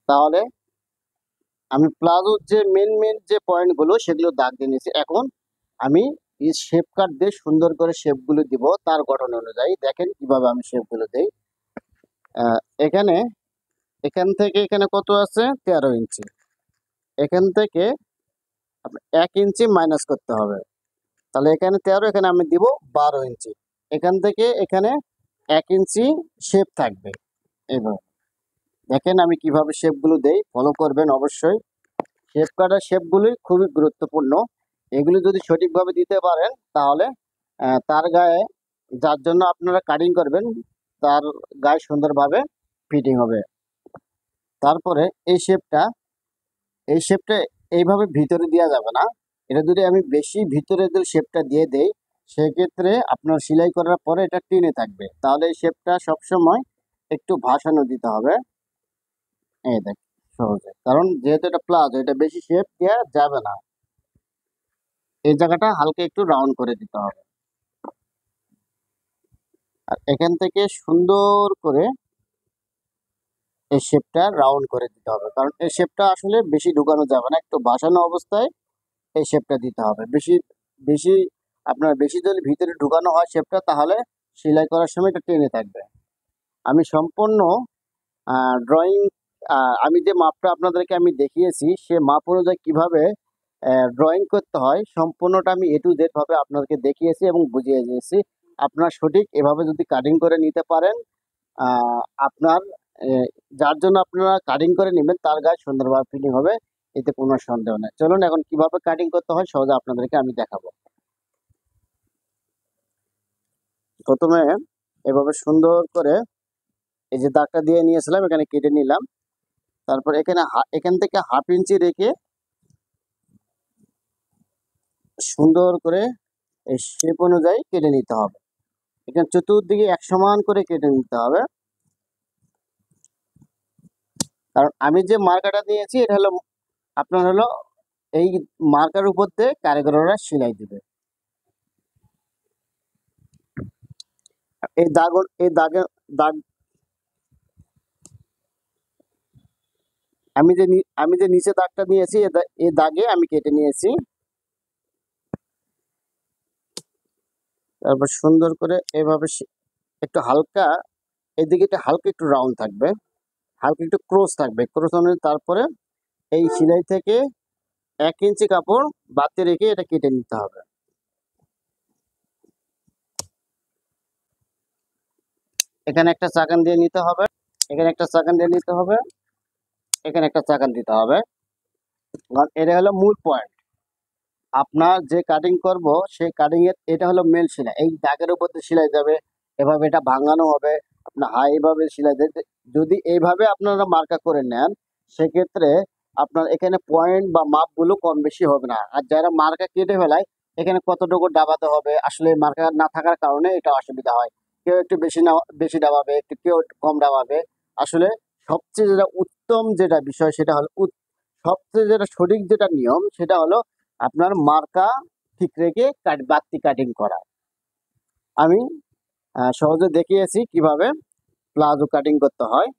তাহলে আমি প্লাজোর যে মেন মেন যে পয়েন্টগুলো সেগুলো দাগ দিয়ে নিয়েছি। এখন আমি এই শেপ কাট দিয়ে সুন্দর করে শেপগুলো দিব তার গঠন অনুযায়ী। দেখেন কিভাবে আমি শেপগুলো দেই। এখানে এখান থেকে এখানে কত আছে, 13 ইঞ্চি। এখান থেকে 1 ইঞ্চি মাইনাস করতে হবে, তাহলে এখানে 13, এখানে আমি দিব 12 ইঞ্চি। এখান থেকে এখানে 1 ইঞ্চি শেপ থাকবে। এইভাবে দেখেন আমি কিভাবে শেপগুলো দেই, ফলো করবেন অবশ্যই। শেপ কাটার শেপগুলি খুবই গুরুত্বপূর্ণ। এগুলি যদি সঠিকভাবে দিতে পারেন তাহলে তার গায়ে, যার জন্য আপনারা কাটিং করবেন, তার গায়ে সুন্দরভাবে ফিটিং হবে। তারপরে এই শেপটা এইভাবে ভিতরে দেওয়া যাবে না। এটা যদি আমি বেশি ভিতরে যদি শেপটা দিয়ে দেই, সেক্ষেত্রে আপনার সেলাই করার পরে এটা টেনে থাকবে। তাহলে এই শেপটা সবসময় একটু ভাসানো দিতে হবে। এই দেখ সহজে, কারণ যেহেতু এটা প্লাজো, এটা বেশি শেপ দেওয়া যাবে না। এই জায়গাটা হালকা একটু রাউন্ড করে দিতে হবে। আর এখান থেকে সুন্দর করে এই শেপটা রাউন্ড করে দিতে হবে, কারণ এই শেপটা আসলে বেশি ঢুকানো যাবে না, একটু ভাসানো অবস্থায় এই শেপটা দিতে হবে। বেশি বেশি আপনার বেশি যদি ভিতরে ঢুকানো হয় শেপটা, তাহলে সেলাই করার সময় এটা টেনে থাকবে। আমি সম্পূর্ণ ড্রয়িং, আমি যে মাপটা আপনাদেরকে আমি দেখিয়েছি, সে মাপ অনুযায়ী কীভাবে ড্রয়িং করতে হয় সম্পূর্ণটা আমি A to Z ভাবে আপনাদেরকে দেখিয়েছি এবং বুঝিয়ে দিয়েছি। আপনার সঠিক এভাবে যদি কাটিং করে নিতে পারেন, আপনার যার জন্য আপনারা কাটিং করে নেবেন তার গায়ে সুন্দরভাবে ফিটিং হবে, এতে কোনো সন্দেহ নেই। চলুন এখন কিভাবে কাটিং করতে হয় সহজে আপনাদেরকে আমি দেখাবো। প্রথমে এভাবে সুন্দর করে এই যে দাগটা দিয়ে নিয়েছিলাম, এখানে কেটে নিলাম। তারপর এখান থেকে 1/2 ইঞ্চি রেখে সুন্দর করে এই শেপ অনুযায়ী কেটে নিতে হবে। এখানে চতুর্দিকে এক সমান করে কেটে নিতে হবে, কারণ আমি যে মার্কারটা দিয়েছি এটা হলো আপনার হলো এই মার্কার উপর দিয়ে কারিগররা সেলাই দিবে। এই দাগ আমি যে নিচে দাগটা নিয়েছি, এই দাগে আমি কেটে নিয়েছি। তারপর সুন্দর করে এভাবে একটু হালকা, এদিকে হালকা একটু রাউন্ড থাকবে, হালকা একটু ক্রস থাকবে, ক্রস অনুযায়ী তারপরে এই সেলাই থেকে 1 ইঞ্চি কাপড় বাড়তে রেখে এটা কেটে নিতে হবে। এখানে একটা চাকান দিয়ে নিতে হবে, এখানে একটা চাকান দিয়ে নিতে হবে, এখানে একটা চাকান দিতে হবে। এটা হলো মূল পয়েন্ট। আপনার যে কাটিং করব সেই কাটিং এর এটা হলো মেন সেলাই। এই দাগের উপর দিয়ে সেলাই যাবে, এভাবে এটা ভাঙানো হবে, আপনার এইভাবে সেলাই দেবে। যদি এইভাবে আপনারা মার্কা করে নেন, সেক্ষেত্রে আপনার এখানে পয়েন্ট বা মাপগুলো কম বেশি হবে না। আর যারা মার্কা কেটে ফেলায়, এখানে কতটুকু ডাবাতে হবে, আসলে মার্কা না থাকার কারণে এটা অসুবিধা হয়। কেউ একটু বেশি ডাবাবে, কেউ একটু কম ডাবাবে। আসলে সবচেয়ে যেটা উত্তম যেটা বিষয় সেটা হলো, সবচেয়ে যেটা সঠিক যেটা নিয়ম সেটা হলো আপনার মার্কা ঠিক রেখে বাড়তি কাটিং করা। আমি সহজে দেখিয়েছি কিভাবে প্লাজো কাটিং করতে হয়।